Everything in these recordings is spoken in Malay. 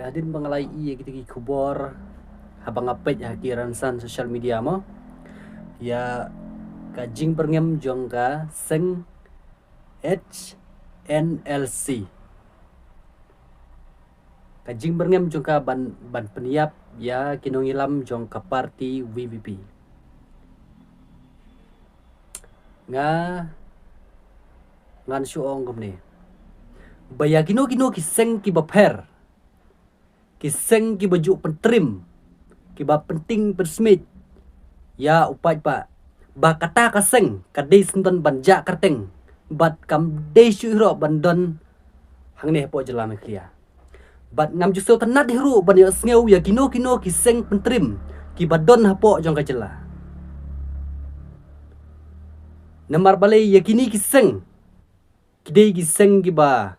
Adin bangalai iya kita ki kubor habang apet ya kiran san social media mo ya kajing perngem jong ka seng HNLC kajing perngem jong ka ban peniap ya kinongilam jong ka parti VVP nga ngan suong gum ni baya kino kiseng ki baper kiseng ki baju pentrim ki ba penting persmit ya upai pa ba kata kaseng kadai senton banja karteng bat kam dei syuhro bandon hang ne po jelam klia bat ngam juso tenat hiru ban ya sneu ya kino kiseng pentrim ki badon hapo jong ka jela namar balai ya kini kiseng kidei kiseng ki ba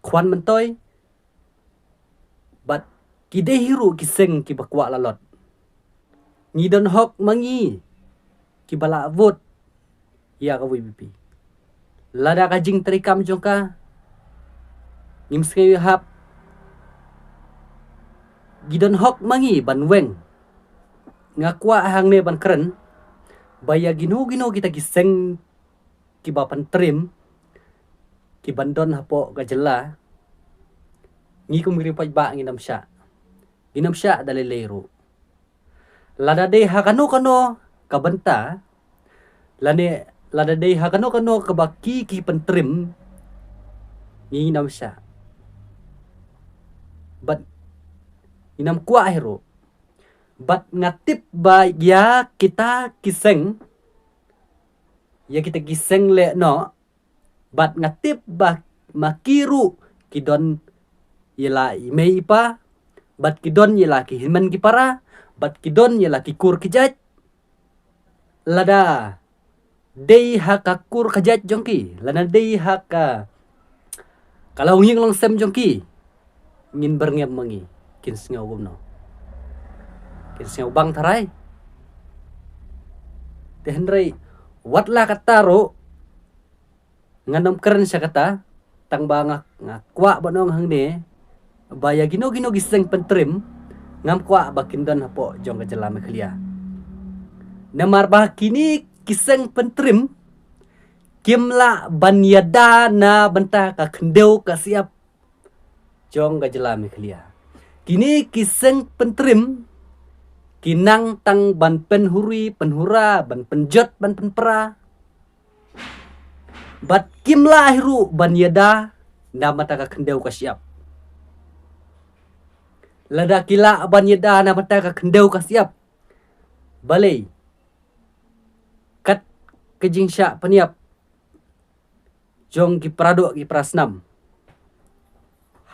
kwan mentoy bat kidei hiru kiseng ki bakwa lalot ngidon hok mangi ki bala vote ya ka VVP lada kajing terikam jongka ngim skewi hap gidon hok mangi ban weng ngakwa hang ne ban keren baya gino kita kiseng ki bapan trim ki bandon hapo gajela ngi kumiri paj ba nginam sya dalilero lada de hakano kabenta lada de hakano kabaki ki pentrim nginam sya bat inam kwa hero bat ngatip ba ya kita kiseng le no bat ngatip ba makiru kidon yela imei pa bat kidon yela ki himan ki para bat kidon yela ki kur kijat lada dei haka kur kijat jongki lada dei haka kalau nging lang sem jongki ngin berngem mangi kin sngau gumno kin sngau bang tarai tehenrei watla kataro nganom keren sya kata tang bangak ngakwa banong hang ne baya gino giseng pentrim ngam kwa bakindon hapo jong kajela meklia namar bah kini kiseng pentrim kimla banyada na benta ka kendeu ka siap jong kajela meklia kini kiseng pentrim kinang tang ban penhuri penhura ban penjot ban penpera bat kimla hiru banyada na mata ka kendeu ka siap lada kila banyada na mata ka kendeu ka siap balai kat kejing sya peniap jong ki prado ki prasnam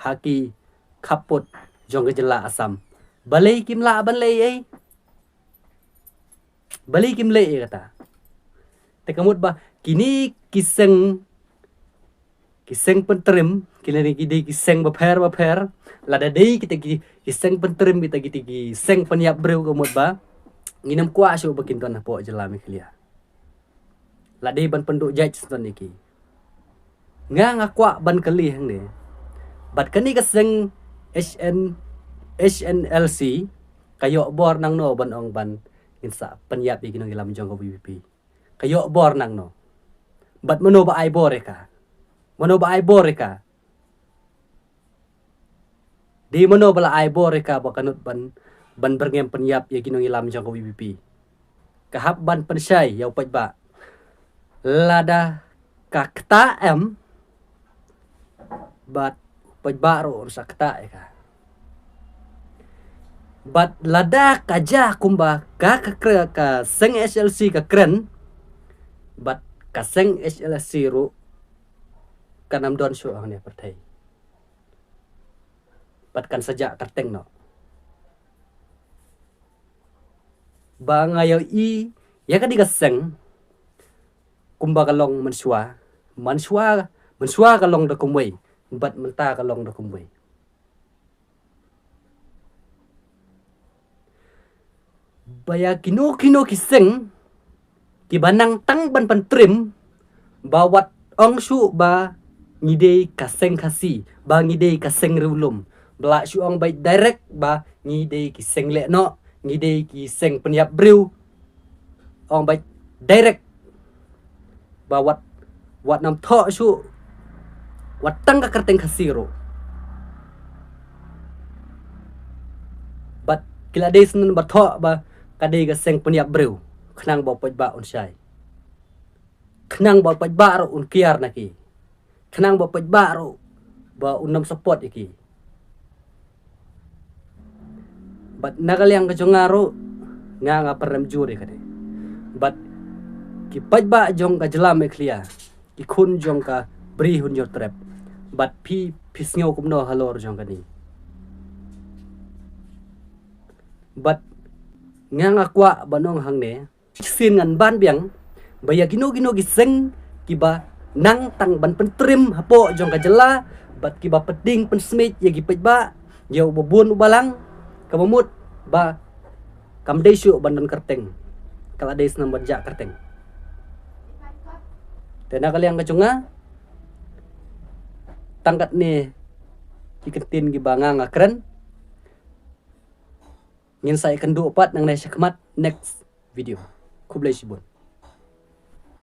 haki kaput jong kejela asam balai kimla balai kata tekamut ba kini kiseng pentrim kini kiseng baper lada dei kita kiseng pentrim kita kiseng peniap breu kamut ba nginam kwa syo bakin ton po jelami klia ladei ban penduk jaj ton iki ngakwa ban kali hang ne bat kani kiseng HNLC kayo bor nang no ban ong ban insa peniap iki nang ilam jong ko VVP kayo bor nang no bat mano ba ay bor ka di mano bala ay bor ka bakanut ban berngem peniap ya ginong ilam jong ko VVP kahap ban pensyai yaw paj ba lada kakta bat paj ba ro sa kta ka bat lada kaja kumba ka seng SLC ka kren bat ka seng SLC ru kanam don syo ang ne pertai bat kan saja karteng no bangayaw ya ka diga seng kumba kalong manswa kalong da kumway bat menta kalong da kumway baya kino kiseng kibanang tang ban pentrim bawat ong su ba ngidei kaseng kasi ba ngidei kaseng rulum bela syuang baik direct ba ngide ki seng le no ngide ki seng peniap brew ong baik direct ba wat nam tho syu wat tang ka kerteng kasiro bat kila des nun ba tho ba kade ka seng peniap brew khnang bo poj ba on syai khnang bo poj ba ro un kiar na ki khnang bo poj ba ro ba unam support iki bat nagalyang ka jongaro nga param jure kade bat ki paj ba jong ka jelam eklia ki khun jong ka bri hun your trap bat pi pisngo kumno halor jong kani bat nga kwa banong hangne sin ngan ban biang baya gino giseng kiba nang tang ban pentrim hapo jong ka jela bat kiba peding pen smith ya gi paj ba yo bobun ubalang kamamut ba kam desu bandan kerteng kala des nam bajak kerteng tena kali yang kacunga tangkat ni kikentin gi banga ngakren ngin saya kendu opat nang nai syakmat next video kublai sibun